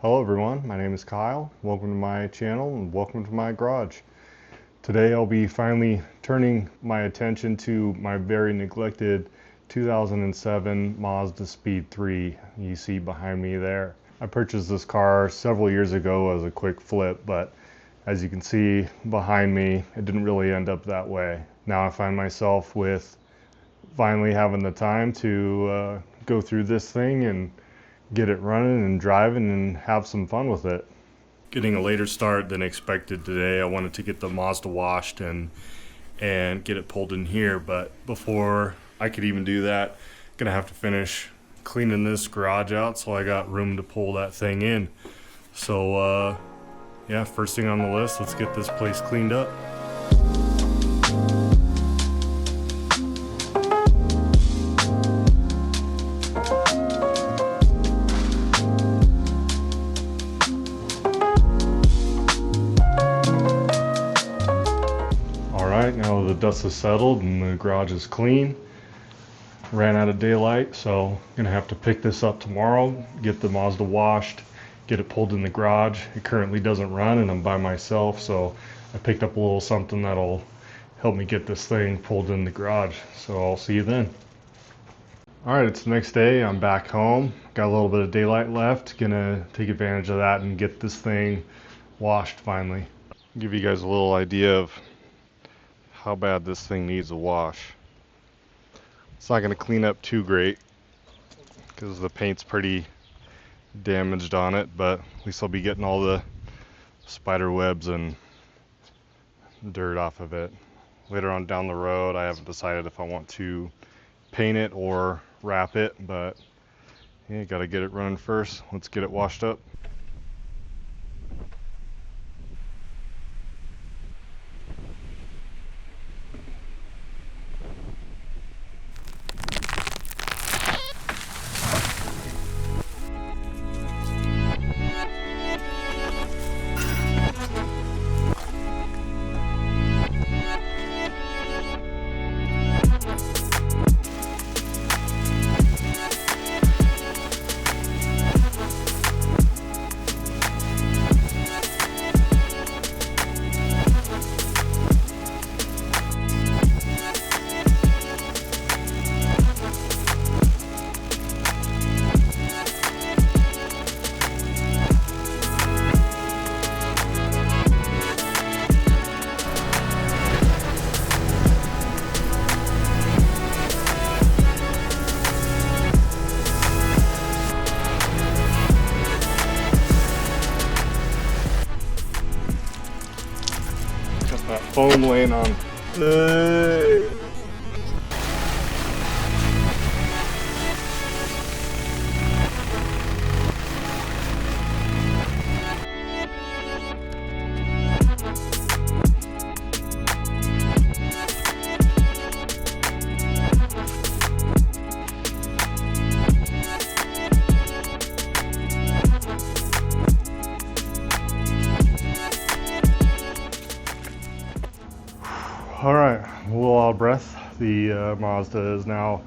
Hello everyone, my name is Kyle. Welcome to my channel and welcome to my garage. Today I'll be finally turning my attention to my very neglected 2007 Mazda Speed 3 you see behind me there. I purchased this car several years ago as a quick flip, but as you can see behind me, it didn't really end up that way. Now I find myself with finally having the time to go through this thing and get it running and driving and have some fun with it. Getting a later start than expected today. I wanted to get the Mazda washed and get it pulled in here, but before I could even do that, I'm gonna have to finish cleaning this garage out so I got room to pull that thing in. So yeah, first thing on the list, let's get this place cleaned up. Now the dust is settled and the garage is clean. Ran out of daylight, so I'm gonna have to pick this up tomorrow, get the Mazda washed, get it pulled in the garage. It currently doesn't run and I'm by myself, so I picked up a little something that'll help me get this thing pulled in the garage. So I'll see you then. Alright, it's the next day. I'm back home. Got a little bit of daylight left. Gonna take advantage of that and get this thing washed finally. Give you guys a little idea of how bad this thing needs a wash. It's not going to clean up too great because the paint's pretty damaged on it, but at least I'll be getting all the spider webs and dirt off of it. Later on down the road, I haven't decided if I want to paint it or wrap it, but yeah, got to get it running first. Let's get it washed up. That foam laying on. Alright, a little out of breath. The Mazda is now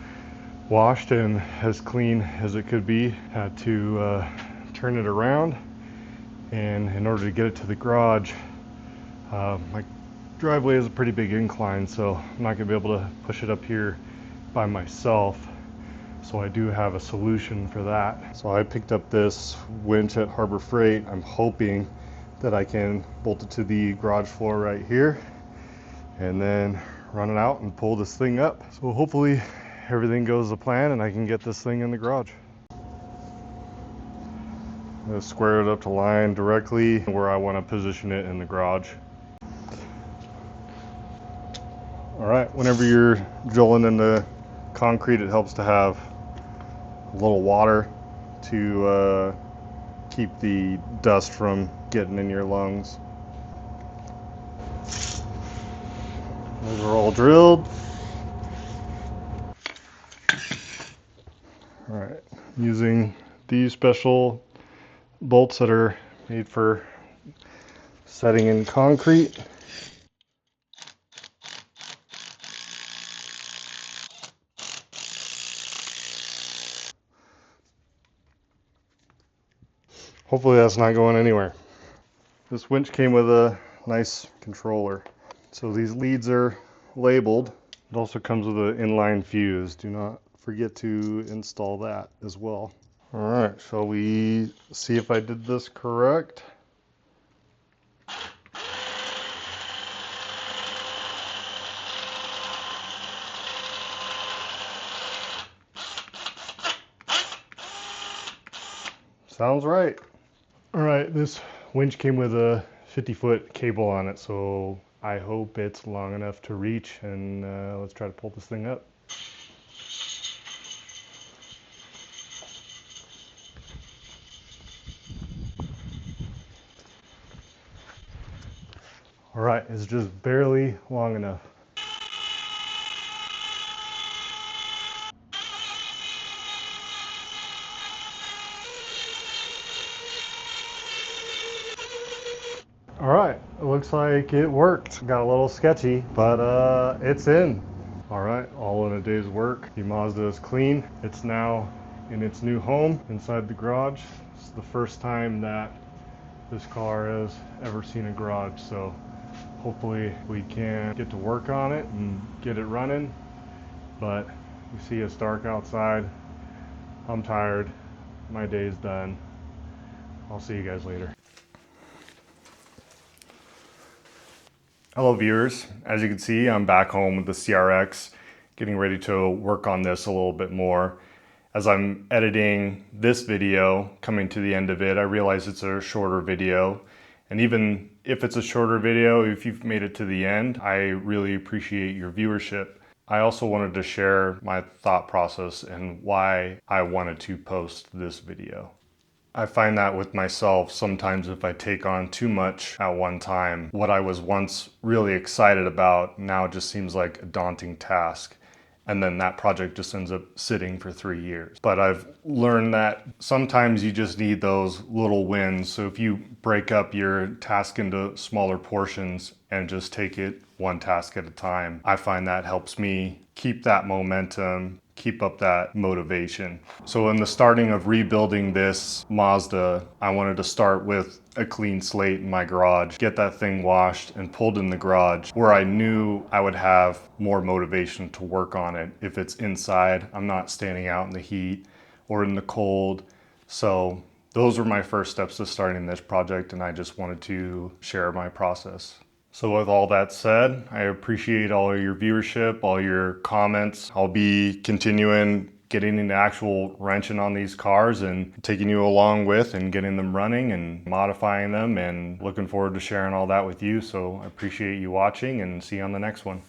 washed and as clean as it could be. Had to turn it around, and in order to get it to the garage, my driveway is a pretty big incline, so I'm not going to be able to push it up here by myself. So I do have a solution for that. So I picked up this winch at Harbor Freight. I'm hoping that I can bolt it to the garage floor right here and then run it out and pull this thing up. So hopefully everything goes to plan and I can get this thing in the garage. I'm gonna square it up to line directly where I want to position it in the garage. Alright, whenever you're drilling in the concrete, it helps to have a little water to keep the dust from getting in your lungs. Those are all drilled. All right, using these special bolts that are made for setting in concrete. Hopefully that's not going anywhere. This winch came with a nice controller. So these leads are labeled. It also comes with an inline fuse. Do not forget to install that as well. All right, shall we see if I did this correct? Sounds right. All right, this winch came with a 50-foot cable on it, so I hope it's long enough to reach, and let's try to pull this thing up. All right, it's just barely long enough. All right, it looks like it worked. Got a little sketchy, but it's in. All right, all in a day's work. The Mazda is clean. It's now in its new home inside the garage. It's the first time that this car has ever seen a garage, so hopefully we can get to work on it and get it running. But you see it's dark outside. I'm tired. My day's done. I'll see you guys later. Hello viewers, as you can see I'm back home with the CRX, getting ready to work on this a little bit more. As I'm editing this video, coming to the end of it, I realize it's a shorter video, and even if it's a shorter video, if you've made it to the end, I really appreciate your viewership. I also wanted to share my thought process and why I wanted to post this video. I find that with myself, sometimes if I take on too much at one time, what I was once really excited about now just seems like a daunting task. And then that project just ends up sitting for 3 years. But I've learned that sometimes you just need those little wins. So if you break up your task into smaller portions and just take it one task at a time, I find that helps me keep that momentum, keep up that motivation. So in the starting of rebuilding this Mazda, I wanted to start with a clean slate in my garage, get that thing washed and pulled in the garage where I knew I would have more motivation to work on it. If it's inside, I'm not standing out in the heat or in the cold. So those were my first steps to starting this project, and I just wanted to share my process. So with all that said, I appreciate all your viewership, all your comments. I'll be continuing getting into actual wrenching on these cars and taking you along with and getting them running and modifying them, and looking forward to sharing all that with you. So I appreciate you watching, and see you on the next one.